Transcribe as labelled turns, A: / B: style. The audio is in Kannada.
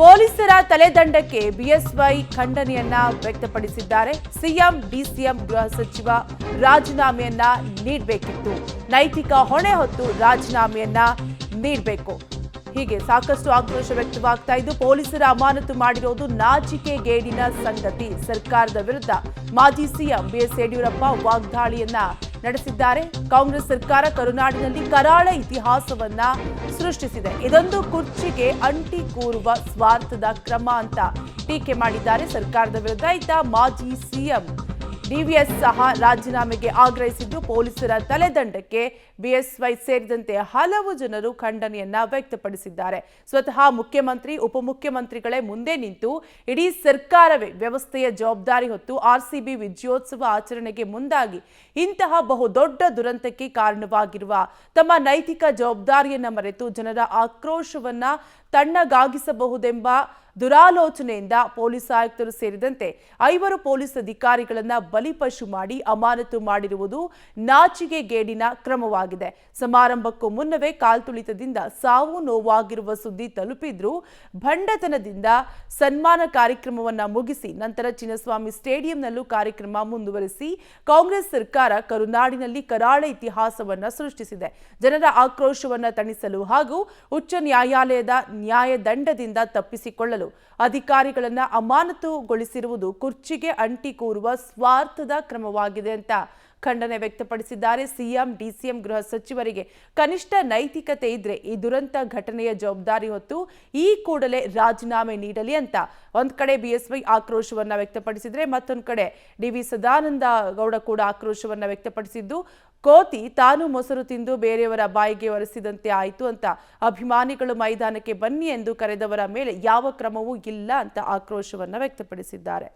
A: ಪೊಲೀಸರ ತಲೆದಂಡಕ್ಕೆ ಬಿಎಸ್ವೈ ಖಂಡನೆಯನ್ನ ವ್ಯಕ್ತಪಡಿಸಿದ್ದಾರೆ. ಸಿಎಂ ಡಿಸಿಎಂ ಗೃಹ ಸಚಿವ ರಾಜೀನಾಮೆಯನ್ನ ನೀಡಬೇಕಿತ್ತು, ನೈತಿಕ ಹೊಣೆ ಹೊತ್ತು ರಾಜೀನಾಮೆಯನ್ನ ನೀಡಬೇಕು. ಹೀಗೆ ಸಾಕಷ್ಟು ಆಕ್ರೋಶ ವ್ಯಕ್ತವಾಗ್ತಾ ಇದ್ದು, ಪೊಲೀಸರ ಅಮಾನತು ಮಾಡಿರೋದು ನಾಚಿಕೆಗೇಡಿನ ಸಂಗತಿ. ಸರ್ಕಾರದ ವಿರುದ್ಧ ಮಾಜಿ ಸಿಎಂ ಬಿಎಸ್ ಯಡಿಯೂರಪ್ಪ ವಾಗ್ದಾಳಿಯನ್ನ ನಡೆಸಿದ್ದಾರೆ. ಕಾಂಗ್ರೆಸ್ ಸರ್ಕಾರ ಕರುನಾಡಿನಲ್ಲಿ ಕರಾಳ ಇತಿಹಾಸವನ್ನ ಸೃಷ್ಟಿಸಿದೆ, ಇದೊಂದು ಕುರ್ಚಿಗೆ ಅಂಟಿ ಕೂರುವ ಸ್ವಾರ್ಥದ ಕ್ರಮ ಅಂತ ಟೀಕೆ ಮಾಡಿದ್ದಾರೆ. ಸರ್ಕಾರದ ವಿರುದ್ಧ ಇದ್ದ ಮಾಜಿ ಸಿಎಂ ಡಿವಿಎಸ್ ಸಹ ರಾಜೀನಾಮೆಗೆ ಆಗ್ರಹಿಸಿದ್ದು, ಪೊಲೀಸರ ತಲೆದಂಡಕ್ಕೆ ಬಿಎಸ್ವೈ ಸೇರಿದಂತೆ ಹಲವು ಜನರು ಖಂಡನೆಯನ್ನ ವ್ಯಕ್ತಪಡಿಸಿದ್ದಾರೆ. ಸ್ವತಃ ಮುಖ್ಯಮಂತ್ರಿ ಉಪಮುಖ್ಯಮಂತ್ರಿಗಳೇ ಮುಂದೆ ನಿಂತು ಇಡೀ ಸರ್ಕಾರವೇ ವ್ಯವಸ್ಥೆಯ ಜವಾಬ್ದಾರಿ ಹೊತ್ತು ಆರ್ಸಿಬಿ ವಿಜಯೋತ್ಸವ ಆಚರಣೆಗೆ ಮುಂದಾಗಿ ಇಂತಹ ಬಹುದೊಡ್ಡ ದುರಂತಕ್ಕೆ ಕಾರಣವಾಗಿರುವ ತಮ್ಮ ನೈತಿಕ ಜವಾಬ್ದಾರಿಯನ್ನ ಮರೆತು ಜನರ ಆಕ್ರೋಶವನ್ನ ತಣ್ಣಗಾಗಿಸಬಹುದೆಂಬ ದುರಾಲೋಚನೆಯಿಂದ ಪೊಲೀಸ್ ಆಯುಕ್ತರು ಸೇರಿದಂತೆ 5 ಪೊಲೀಸ್ ಅಧಿಕಾರಿಗಳನ್ನ ಬಲಿಪಶು ಮಾಡಿ ಅಮಾನತು ಮಾಡಿರುವುದು ನಾಚಿಕೆಗೇಡಿನ ಕ್ರಮವಾಗಿದೆ. ಸಮಾರಂಭಕ್ಕೂ ಮುನ್ನವೇ ಕಾಲ್ತುಳಿತದಿಂದ ಸಾವು ನೋವಾಗಿರುವ ಸುದ್ದಿ ತಲುಪಿದ್ರೂ ಭಂಡತನದಿಂದ ಸನ್ಮಾನ ಕಾರ್ಯಕ್ರಮವನ್ನ ಮುಗಿಸಿ ನಂತರ ಚಿನ್ನಸ್ವಾಮಿ ಸ್ಟೇಡಿಯಂನಲ್ಲೂ ಕಾರ್ಯಕ್ರಮ ಮುಂದುವರಿಸಿ ಕಾಂಗ್ರೆಸ್ ಸರ್ಕಾರ ಕರುನಾಡಿನಲ್ಲಿ ಕರಾಳ ಇತಿಹಾಸವನ್ನ ಸೃಷ್ಟಿಸಿದೆ. ಜನರ ಆಕ್ರೋಶವನ್ನ ತಣಿಸಲು ಹಾಗೂ ಉಚ್ಚ ನ್ಯಾಯಾಲಯದ ನ್ಯಾಯದಂಡದಿಂದ ತಪ್ಪಿಸಿಕೊಳ್ಳಲು ಅಧಿಕಾರಿಗಳನ್ನ ಅಮಾನತುಗೊಳಿಸಿರುವುದು ಕುರ್ಚಿಗೆ ಅಂಟಿ ಕೂರುವ ಸ್ವಾರ್ಥದ ಕ್ರಮವಾಗಿದೆ ಅಂತ ಖಂಡನೆ ವ್ಯಕ್ತಪಡಿಸಿದ್ದಾರೆ. ಸಿಎಂ ಡಿಸಿಎಂ ಗೃಹ ಸಚಿವರಿಗೆ ಕನಿಷ್ಠ ನೈತಿಕತೆ ಇದ್ರೆ ಈ ದುರಂತ ಘಟನೆಯ ಜವಾಬ್ದಾರಿ ಹೊತ್ತು ಈ ಕೂಡಲೇ ರಾಜೀನಾಮೆ ನೀಡಲಿ ಅಂತ ಒಂದ್ ಕಡೆ ಬಿಎಸ್ವೈ ಆಕ್ರೋಶವನ್ನ ವ್ಯಕ್ತಪಡಿಸಿದ್ರೆ, ಮತ್ತೊಂದು ಕಡೆ ಡಿವಿ ಸದಾನಂದ ಗೌಡ ಕೂಡ ಆಕ್ರೋಶವನ್ನ ವ್ಯಕ್ತಪಡಿಸಿದ್ದು, ಕೋತಿ ತಾನು ಮೊಸರು ತಿಂದು ಬೇರೆಯವರ ಬಾಯಿಗೆ ಒರೆಸಿದಂತೆ ಆಯಿತು ಅಂತ ಅಭಿಮಾನಿಗಳು ಮೈದಾನಕ್ಕೆ ಬನ್ನಿ ಎಂದು ಕರೆದವರ ಮೇಲೆ ಯಾವ ಕ್ರಮವೂ ಇಲ್ಲ ಅಂತ ಆಕ್ರೋಶವನ್ನ ವ್ಯಕ್ತಪಡಿಸಿದ್ದಾರೆ.